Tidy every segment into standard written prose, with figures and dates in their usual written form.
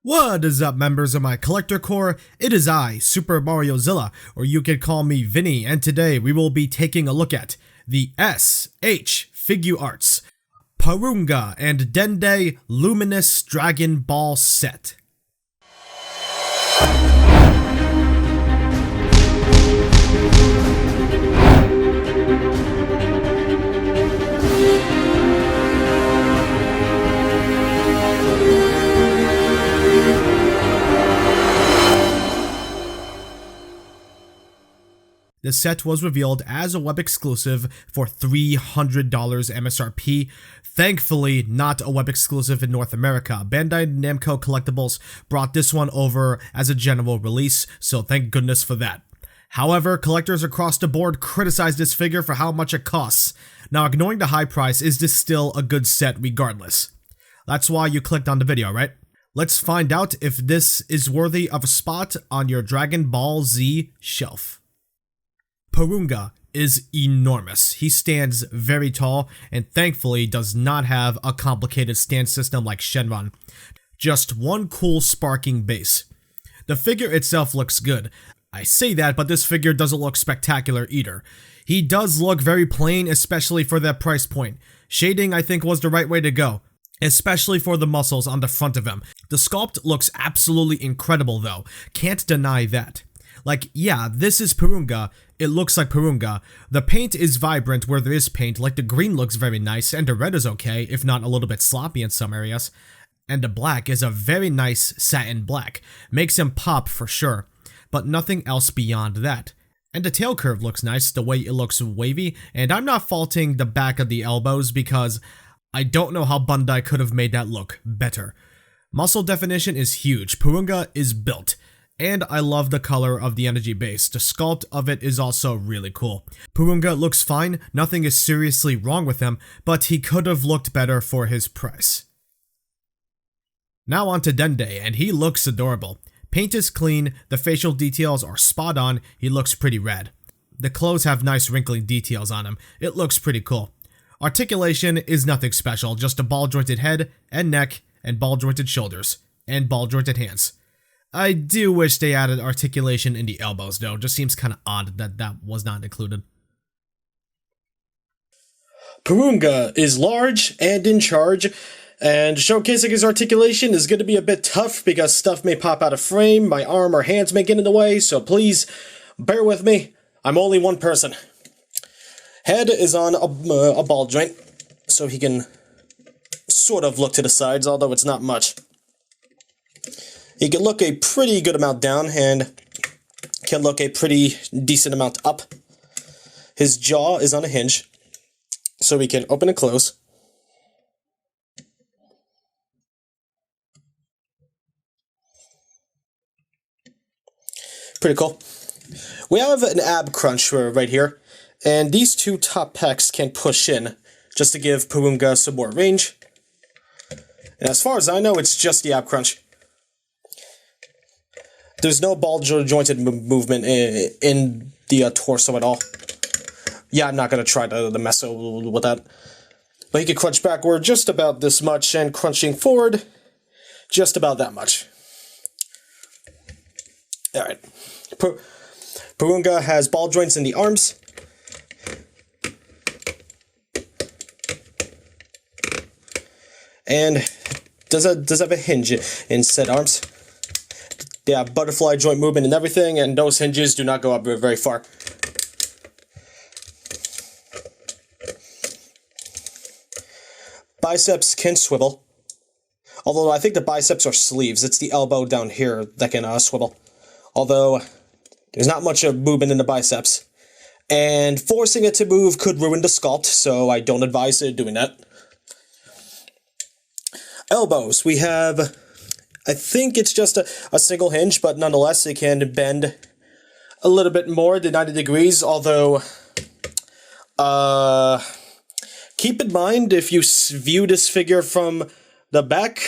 What is up, members of my collector corps? It is I, Super Mario Zilla, or you could call me Vinny, and today we will be taking a look at the S.H.Figuarts Porunga and Dende Luminous Dragon Ball set. The set was revealed as a web exclusive for $300 MSRP. Thankfully, not a web exclusive in North America. Bandai Namco Collectibles brought this one over as a general release, so thank goodness for that. However, collectors across the board criticized this figure for how much it costs. Now, ignoring the high price, is this still a good set regardless? That's why you clicked on the video, right? Let's find out if this is worthy of a spot on your Dragon Ball Z shelf. Porunga is enormous. He stands very tall and thankfully does not have a complicated stand system like Shenron. Just one cool sparking base. The figure itself looks good. I say that, but this figure doesn't look spectacular either. He does look very plain, especially for that price point. Shading, I think, was the right way to go, especially for the muscles on the front of him. The sculpt looks absolutely incredible though. Can't deny that. Like, yeah, this is Porunga. It looks like Porunga. The paint is vibrant where there is paint, like the green looks very nice, and the red is okay, if not a little bit sloppy in some areas. And the black is a very nice satin black. Makes him pop for sure, but nothing else beyond that. And the tail curve looks nice, the way it looks wavy, and I'm not faulting the back of the elbows because I don't know how Bandai could have made that look better. Muscle definition is huge. Porunga is built. And I love the color of the energy base. The sculpt of it is also really cool. Porunga looks fine, nothing is seriously wrong with him, but he could have looked better for his price. Now on to Dende, and he looks adorable. Paint is clean, the facial details are spot on, he looks pretty rad. The clothes have nice wrinkling details on him, it looks pretty cool. Articulation is nothing special, just a ball-jointed head and neck and ball-jointed shoulders and ball-jointed hands. I do wish they added articulation in the elbows though, just seems kinda odd that that was not included. Porunga is large and in charge, and showcasing his articulation is going to be a bit tough because stuff may pop out of frame, my arm or hands may get in the way, so please bear with me, I'm only one person. Head is on a ball joint, so he can sort of look to the sides, although it's not much. He can look a pretty good amount down and can look a pretty decent amount up. His jaw is on a hinge, so he can open and close. Pretty cool. We have an ab crunch right here, and these two top pecs can push in just to give Porunga some more range. And as far as I know, it's just the ab crunch. There's no ball-jointed movement in the torso at all. Yeah, I'm not going to try to mess with that. But he can crunch backward just about this much, and crunching forward just about that much. Alright. Porunga has ball joints in the arms. And does have a hinge in said arms. They have butterfly joint movement and everything, and those hinges do not go up very far. Biceps can swivel, although I think the biceps are sleeves. It's the elbow down here that can swivel. Although there's not much of movement in the biceps, and forcing it to move could ruin the sculpt, so I don't advise doing that. Elbows, we have, I think it's just a single hinge, but nonetheless it can bend a little bit more than 90 degrees, although keep in mind if you view this figure from the back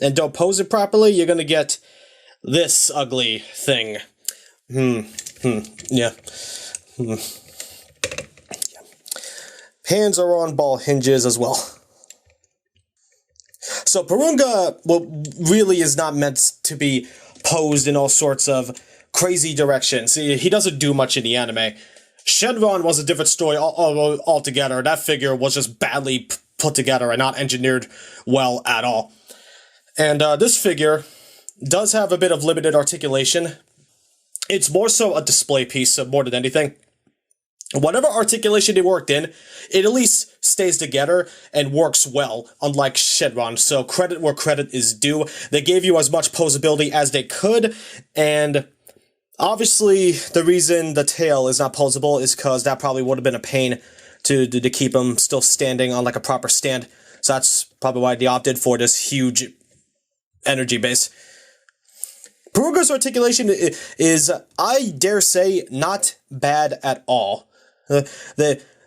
and don't pose it properly, you're gonna get this ugly thing. Yeah. Hands are on ball hinges as well. So Porunga, well, really is not meant to be posed in all sorts of crazy directions. He doesn't do much in the anime. Shenron was a different story altogether. That figure was just badly put together and not engineered well at all. And this figure does have a bit of limited articulation. It's more so a display piece more than anything. Whatever articulation they worked in, it at least stays together and works well, unlike Shenron. So credit where credit is due. They gave you as much posability as they could, and obviously the reason the tail is not posable is because that probably would have been a pain to keep him still standing on like a proper stand. So that's probably why they opted for this huge energy base. Porunga's articulation is, I dare say, not bad at all.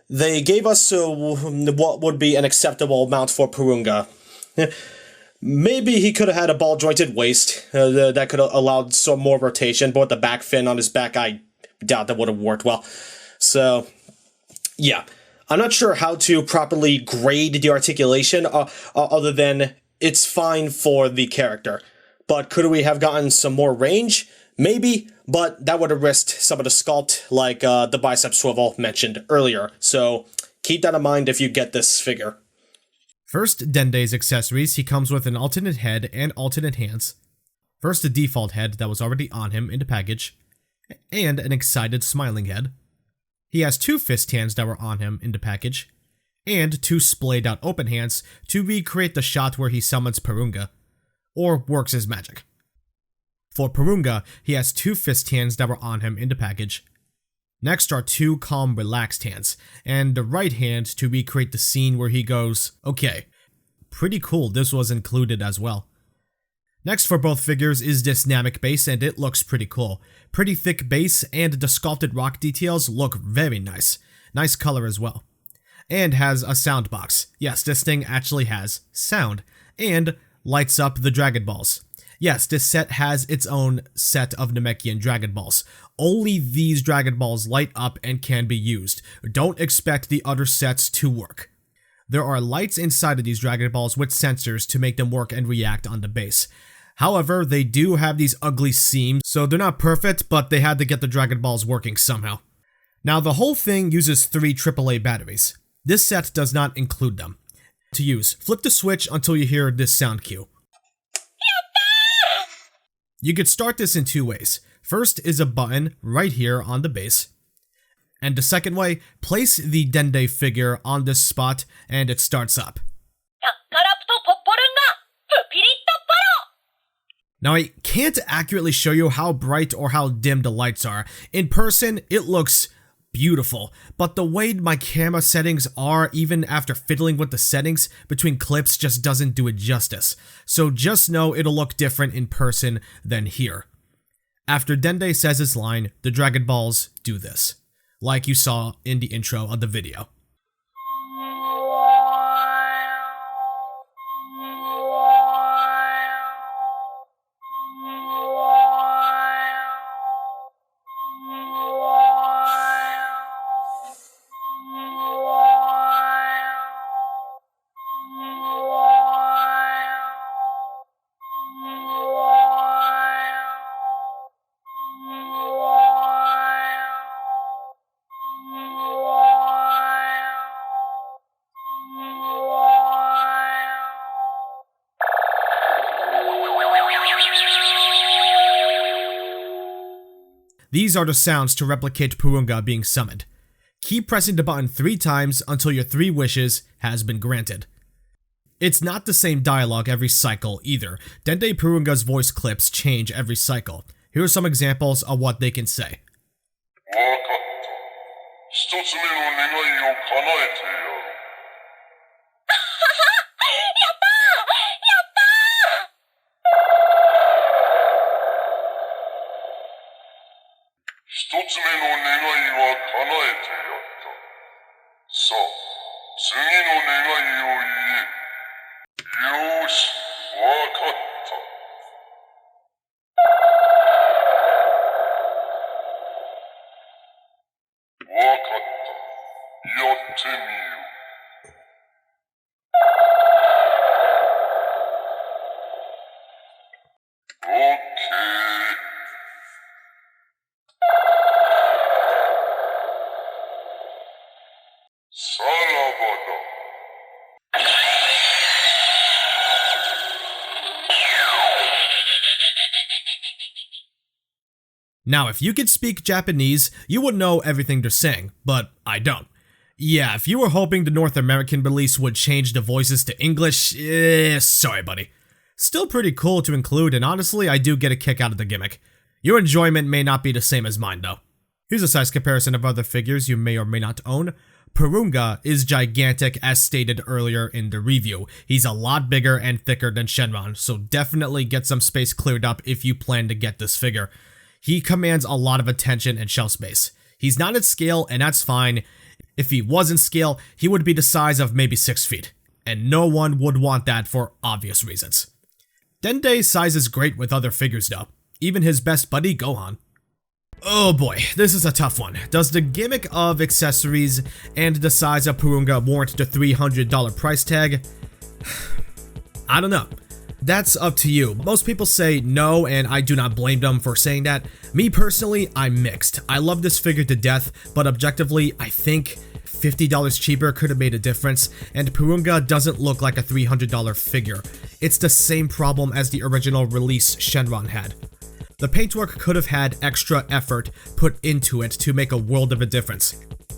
They gave us what would be an acceptable amount for Porunga. Maybe he could have had a ball-jointed waist that could have allowed some more rotation, but with the back fin on his back, I doubt that would have worked well. So, yeah. I'm not sure how to properly grade the articulation, other than it's fine for the character. But could we have gotten some more range? Maybe, but that would have risked some of the sculpt, like the bicep swivel mentioned earlier. So keep that in mind if you get this figure. First, Dende's accessories. He comes with an alternate head and alternate hands. First, the default head that was already on him in the package, and an excited smiling head. He has 2 fist hands that were on him in the package, and 2 splayed out open hands to recreate the shot where he summons Porunga, or works his magic. For Porunga, he has 2 fist hands that were on him in the package. Next are 2 calm, relaxed hands, and the right hand to recreate the scene where he goes, okay. Pretty cool this was included as well. Next for both figures is this Namek base, and it looks pretty cool. Pretty thick base, and the sculpted rock details look very nice. Nice color as well. And has a sound box. Yes, this thing actually has sound, and lights up the Dragon Balls. Yes, this set has its own set of Namekian Dragon Balls. Only these Dragon Balls light up and can be used. Don't expect the other sets to work. There are lights inside of these Dragon Balls with sensors to make them work and react on the base. However, they do have these ugly seams, so they're not perfect, but they had to get the Dragon Balls working somehow. Now, the whole thing uses 3 AAA batteries. This set does not include them. To use, flip the switch until you hear this sound cue. You could start this in 2 ways. First is a button right here on the base. And the second way, place the Dende figure on this spot and it starts up. Now I can't accurately show you how bright or how dim the lights are. In person, it looks beautiful, but the way my camera settings are, even after fiddling with the settings between clips, just doesn't do it justice. So just know it'll look different in person than here. After Dende says his line, the Dragon Balls do this, like you saw in the intro of the video. These are the sounds to replicate Porunga being summoned. Keep pressing the button 3 times until your 3 wishes has been granted. It's not the same dialogue every cycle either. Dende Porunga's voice clips change every cycle. Here are some examples of what they can say. Okay. Salabada. Now, if you could speak Japanese, you would know everything they're saying, but I don't. Yeah, if you were hoping the North American release would change the voices to English, sorry buddy. Still pretty cool to include, and honestly, I do get a kick out of the gimmick. Your enjoyment may not be the same as mine though. Here's a size comparison of other figures you may or may not own. Porunga is gigantic as stated earlier in the review. He's a lot bigger and thicker than Shenron, so definitely get some space cleared up if you plan to get this figure. He commands a lot of attention and shelf space. He's not at scale, and that's fine. If he was in scale, he would be the size of maybe 6 feet, and no one would want that for obvious reasons. Dende's size is great with other figures though, even his best buddy Gohan. Oh boy, this is a tough one. Does the gimmick of accessories and the size of Porunga warrant the $300 price tag? I don't know. That's up to you. Most people say no, and I do not blame them for saying that. Me personally, I'm mixed. I love this figure to death, but objectively, I think $50 cheaper could have made a difference, and Porunga doesn't look like a $300 figure. It's the same problem as the original release Shenron had. The paintwork could have had extra effort put into it to make a world of a difference.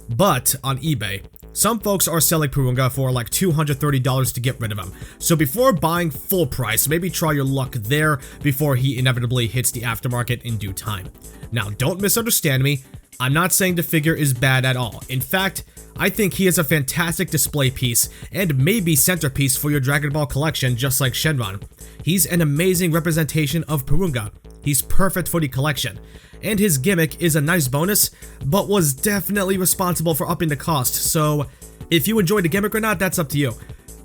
But on eBay, some folks are selling Porunga for like $230 to get rid of him. So before buying full price, maybe try your luck there before he inevitably hits the aftermarket in due time. Now, don't misunderstand me. I'm not saying the figure is bad at all. In fact, I think he is a fantastic display piece and maybe centerpiece for your Dragon Ball collection, just like Shenron. He's an amazing representation of Porunga. He's perfect for the collection, and his gimmick is a nice bonus, but was definitely responsible for upping the cost, so if you enjoy the gimmick or not, that's up to you.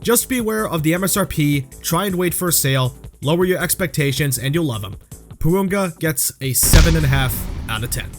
Just be aware of the MSRP, try and wait for a sale, lower your expectations, and you'll love him. Porunga gets a 7.5 out of 10.